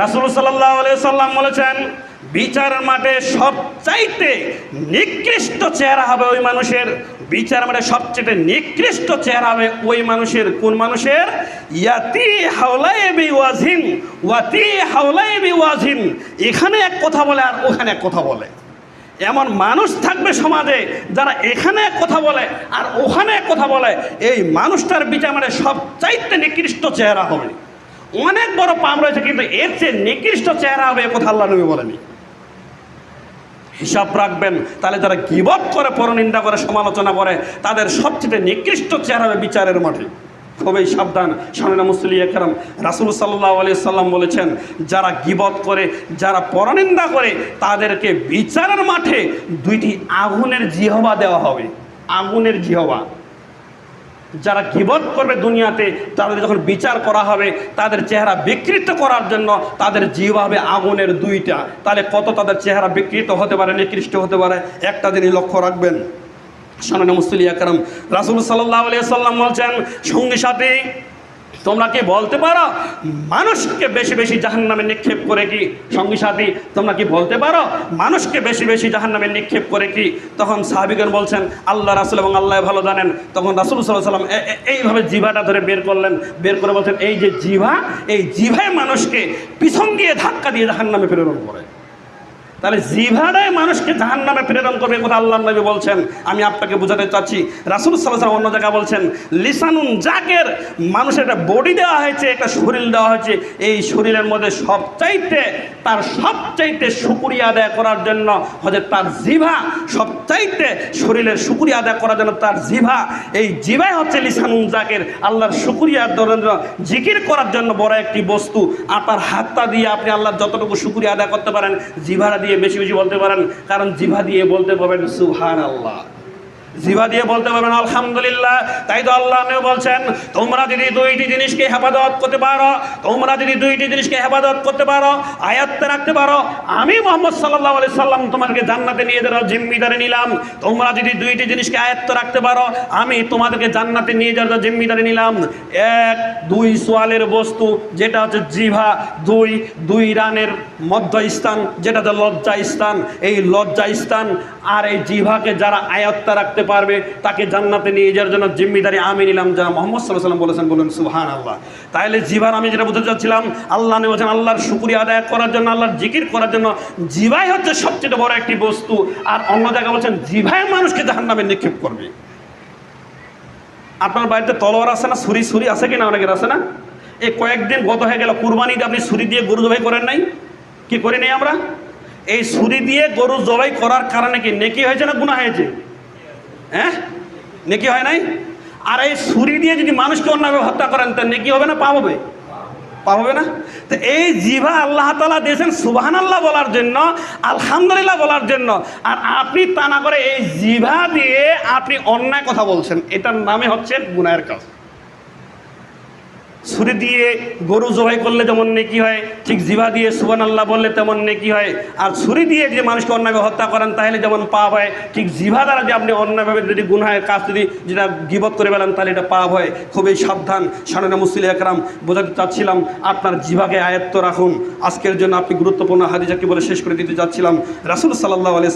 রাসূল সাল্লাল্লাহু আলাইহি সাল্লাম বলেছেন, বিচারের মাঠে সবচাইতে নিকৃষ্ট চেহারা হবে ওই মানুষের, বিচার মাঠে সবচেয়ে নিকৃষ্ট চেহারা হবে ওই মানুষের। কোন মানুষের? ইয়াতি হাওলাই বিওয়াজিন ওয়াতি হাওলাই বিওয়াজিন, এখানে এক কথা বলে আর ওখানে এক কথা বলে। এমন মানুষ থাকবে সমাজে যারা এখানে এক কথা বলে আর ওখানে এক কথা বলে, এই মানুষটার বিচার মাঠে সবচাইতে নিকৃষ্ট চেহারা হবে। অনেক বড় পাপ রয়েছে, কিন্তু এর চেয়ে নিকৃষ্ট চেহারা হবে এ কথা আল্লাহ নবী বলেনি। হিসাব রাখবেন, তাহলে যারা গীবত করে, পরনিন্দা করে, সমালোচনা করে, তাদের সবচেয়ে নিকৃষ্ট চেহারা হবে বিচারের মাঠে। খুবই সাবধান। শোনেন মুসলিম একরাম, রাসূল সাল্লাল্লাহু আলাইহি সাল্লাম বলেছেন, যারা গীবত করে, যারা পরনিন্দা করে, তাদেরকে বিচারের মাঠে দুইটি আগুনের জিহবা দেওয়া হবে। আগুনের জিহবা। যারা গীবত করবে দুনিয়াতে, তাদের যখন বিচার করা হবে, তাদের চেহারা বিকৃত করার জন্য তাদের জিহ্বা হবে আগুনের দুইটা। তাহলে কত তাদের চেহারা বিকৃত হতে পারে, নিকৃষ্ট হতে পারে, একটা জিনিস লক্ষ্য রাখবেন। শোনেন মুসলিম একরাম, রাসূল সাল্লাল্লাহু আলাইহি সাল্লাম বলছেন, সঙ্গী সাথী তোমরা কি বলতে পারো মানুষকে বেশি বেশি জাহান্নামে নিক্ষেপ করে কি? সঙ্গী সাথী তোমরা কি বলতে পারো মানুষকে বেশি বেশি জাহান্নামে নিক্ষেপ করে কি? তখন সাহাবীগণ বলছেন, আল্লাহ রাসূল এবং আল্লাহ ভালো জানেন। তখন রাসূল সাল্লাল্লাহু আলাইহি ওয়াসাল্লাম এইভাবে জিভাটা ধরে বের করলেন, বের করে বলছেন, এই যে জিভা, এই জিভায় মানুষকে পিছন দিয়ে ধাক্কা দিয়ে জাহান্নামে প্রেরণ করে। তাহলে জিভাটাই মানুষকে জাহান্নামে প্রেরণ করবে, কথা আল্লাহ নবী বলছেন। আমি আপনাকে বোঝাতে চাচ্ছি, রাসূল সাল্লাল্লাহু আলাইহি ওয়াসাল্লাম অন্য জায়গায় বলছেন, লিসানুন জাকের, মানুষের একটা বডি দেওয়া হয়েছে, একটা শরীর দেওয়া হয়েছে, এই শরীরের মধ্যে তার সবচাইতে শুকরিয়া আদায় করার জন্য হচ্ছে তার জিভা, সবচাইতে শরীরের শুকরিয়া আদায় করার জন্য তার জিভা। এই জিভাই হচ্ছে লিসানুন জাকের, আল্লাহর শুকরিয়ার জন্য, জিকির করার জন্য বড় একটি বস্তু। আপনার হাতটা দিয়ে আপনি আল্লাহর যতটুকু শুকরিয়া আদায় করতে পারেন, জিভাটা দিয়ে বেশি বেশি বলতে পারেন, কারণ জিভা দিয়ে বলতে পারবেন সুবহানাল্লাহ, জিভা দিয়ে বলতে পারবেন আলহামদুলিল্লাহ। তাই তো আল্লাহ বলছেন, তোমরা যদি দুইটি জিনিসকে হেফাজত করতে পারো, তোমরা যদি দুইটি জিনিসকে হেফাজত করতে পারো, আয়াত্তে রাখতে পারো, আমি মুহাম্মদ সাল্লাল্লাহু আলাইহি সাল্লাম তোমাদেরকে জান্নাতে নিয়ে যাওয়ার জিম্মিদারি নিলাম। তোমরা যদি দুইটি জিনিসকে আয়াত্তে রাখতে পারো, আমি তোমাদেরকে জান্নাতে নিয়ে যাওয়ার জিম্মিদারি নিলাম। এক, দুই সোয়ালের বস্তু যেটা হচ্ছে জিভা, দুই রানের মধ্যস্থান যেটা হচ্ছে লজ্জা স্থান, এই লজ্জা স্থান আর এই জিভাকে যারা আয়াত্তে রাখতে পারবে তাকে জান্নাতে নিয়ে যাওয়ার জন্য জিম্মিদারি আমি নিলাম, যা মুহাম্মদ সাল্লাল্লাহু আলাইহি ওয়াসাল্লাম বলেছেন। বলুন সুবহানাল্লাহ। তাহলে জিভার আমি যেটা বলতে চাচ্ছিলাম, আল্লাহ নবী বলেছেন, আল্লাহর শুকরিয়া আদায় করার জন্য, আল্লাহর জিকির করার জন্য জিভাই হচ্ছে সবচেয়ে বড় একটি বস্তু। আর অন্য জায়গায় বলছেন, জিভাই মানুষকে জাহান্নামে নিক্ষেপ করবে। আপনার বাড়িতে তলোয়ার আছে না, ছুরি আছে কিনা? অনেকের আছে না? এই কয়েকদিন গত হয়ে গেল, কুরবানিতে আপনি ছুরি দিয়ে গরু জবাই করেন নাই? কি করি নাই আমরা? এই ছুরি দিয়ে গরু জবাই করার কারণে কি নেকি হয়েছে না গুনাহ হয়েছে? হ্যাঁ, নেকি হয় নাই? আর এই ছুরি দিয়ে যদি মানুষকে অন্যভাবে হত্যা করেন, তা নেকি হবে না পাপ হবে? পাপ হবে না? তো এই জিভা আল্লাহ তাআলা দিয়েছেন সুবহানাল্লাহ বলার জন্য, আলহামদুলিল্লাহ বলার জন্য। আর আপনি তা না করে এই জিভা দিয়ে আপনি অন্যায় কথা বলছেন, এটার নামে হচ্ছে গুনাহের কাজ। ছুরি দিয়ে গরু জবাই করলে যেমন নেকি হয়, ঠিক জিভা দিয়ে সুবহানাল্লাহ বললে তেমন নেকি হয়। আর ছুরি দিয়ে যদি মানুষকে অন্যায়ভাবে হত্যা করেন তাহলে যেমন পাপ হয়, ঠিক জিভা দ্বারা যে আপনি অন্যায়ভাবে যদি গুনাহের কাজ যদি যেটা গীবত করে ফেলেন তাহলে এটা পাপ হয়। খুবই সাবধান। শোনেন মুসলিম একরাম, বোঝাতে চাচ্ছিলাম আপনার জিভাকে আয়ত্ত রাখুন। আজকের জন্য আপনি গুরুত্বপূর্ণ হাদিসটি বলে শেষ করে দিতে চাচ্ছিলাম। রাসূল সাল্লাল্লাহু আলাইহি